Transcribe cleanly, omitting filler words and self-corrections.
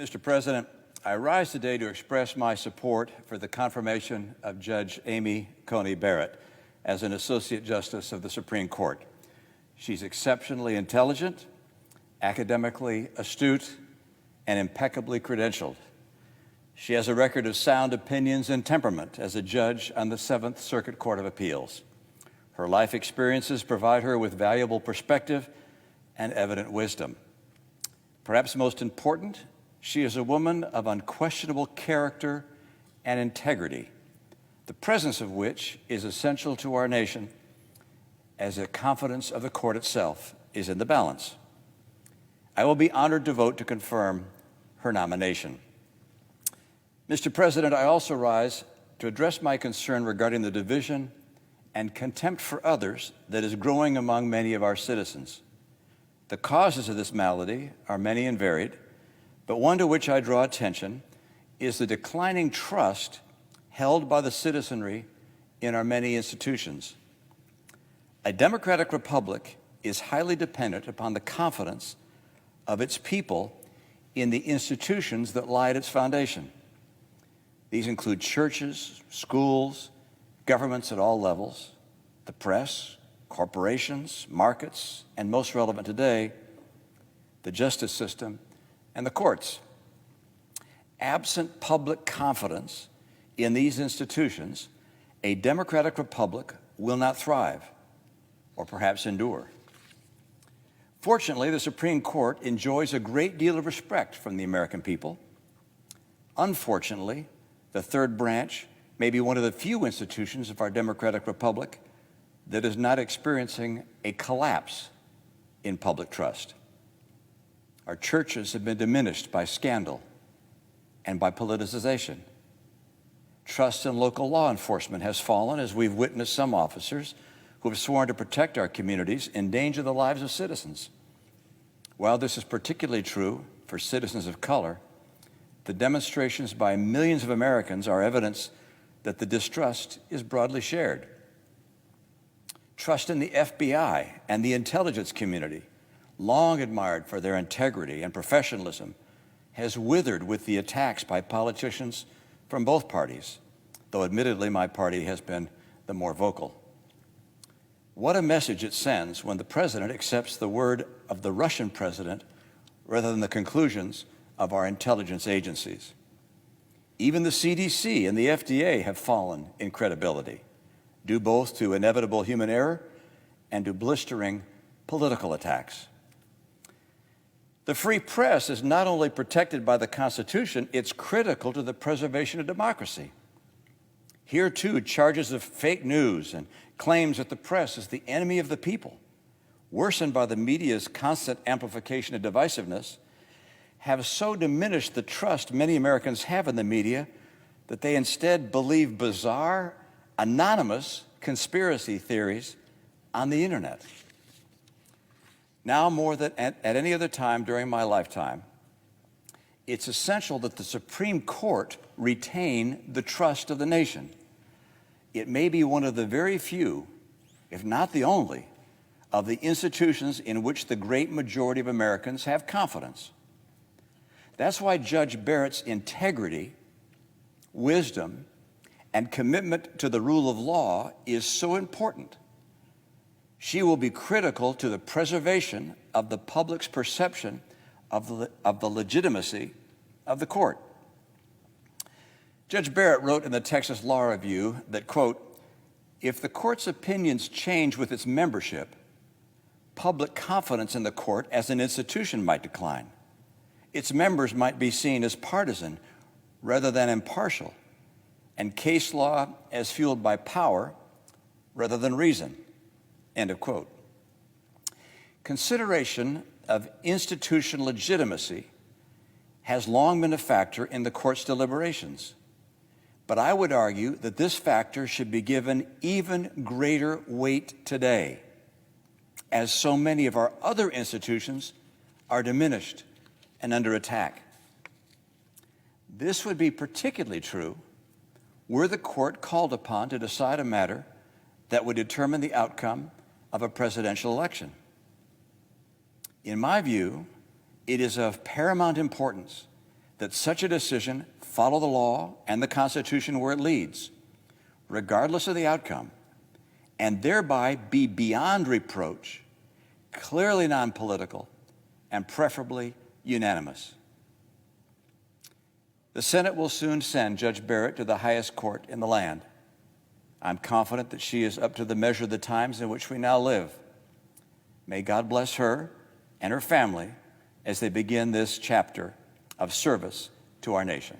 Mr. President, I rise today to express my support for the confirmation of Judge Amy Coney Barrett as an Associate Justice of the Supreme Court. She's exceptionally intelligent, academically astute, and impeccably credentialed. She has a record of sound opinions and temperament as a judge on the Seventh Circuit Court of Appeals. Her life experiences provide her with valuable perspective and evident wisdom. Perhaps most important, she is a woman of unquestionable character and integrity, the presence of which is essential to our nation, as the confidence of the court itself is in the balance. I will be honored to vote to confirm her nomination. Mr. President, I also rise to address my concern regarding the division and contempt for others that is growing among many of our citizens. The causes of this malady are many and varied, but one to which I draw attention is the declining trust held by the citizenry in our many institutions. A democratic republic is highly dependent upon the confidence of its people in the institutions that lie at its foundation. These include churches, schools, governments at all levels, the press, corporations, markets, and most relevant today, the justice system and the courts. Absent public confidence in these institutions, a democratic republic will not thrive or perhaps endure. Fortunately, the Supreme Court enjoys a great deal of respect from the American people. Unfortunately, the third branch may be one of the few institutions of our democratic republic that is not experiencing a collapse in public trust. Our churches have been diminished by scandal and by politicization. Trust in local law enforcement has fallen as we've witnessed some officers who have sworn to protect our communities endanger the lives of citizens. While this is particularly true for citizens of color, the demonstrations by millions of Americans are evidence that the distrust is broadly shared. Trust in the FBI and the intelligence community, long admired for their integrity and professionalism, has withered with the attacks by politicians from both parties, though admittedly my party has been the more vocal. What a message it sends when the president accepts the word of the Russian president rather than the conclusions of our intelligence agencies. Even the CDC and the FDA have fallen in credibility, due both to inevitable human error and to blistering political attacks. The free press is not only protected by the Constitution, it's critical to the preservation of democracy. Here, too, charges of fake news and claims that the press is the enemy of the people, worsened by the media's constant amplification of divisiveness, have so diminished the trust many Americans have in the media that they instead believe bizarre, anonymous conspiracy theories on the internet. Now more than at any other time during my lifetime, it's essential that the Supreme Court retain the trust of the nation. It may be one of the very few, if not the only, of the institutions in which the great majority of Americans have confidence. That's why Judge Barrett's integrity, wisdom, and commitment to the rule of law is so important. She will be critical to the preservation of the public's perception of the legitimacy of the court. Judge Barrett wrote in the Texas Law Review that, quote, "If the court's opinions change with its membership, public confidence in the court as an institution might decline. Its members might be seen as partisan rather than impartial, and case law as fueled by power rather than reason." End of quote. Consideration of institutional legitimacy has long been a factor in the court's deliberations, but I would argue that this factor should be given even greater weight today, as so many of our other institutions are diminished and under attack. This would be particularly true were the court called upon to decide a matter that would determine the outcome of a presidential election. In my view, it is of paramount importance that such a decision follow the law and the Constitution where it leads, regardless of the outcome, and thereby be beyond reproach, clearly non-political, and preferably unanimous. The Senate will soon send Judge Barrett to the highest court in the land. I'm confident that she is up to the measure of the times in which we now live. May God bless her and her family as they begin this chapter of service to our nation.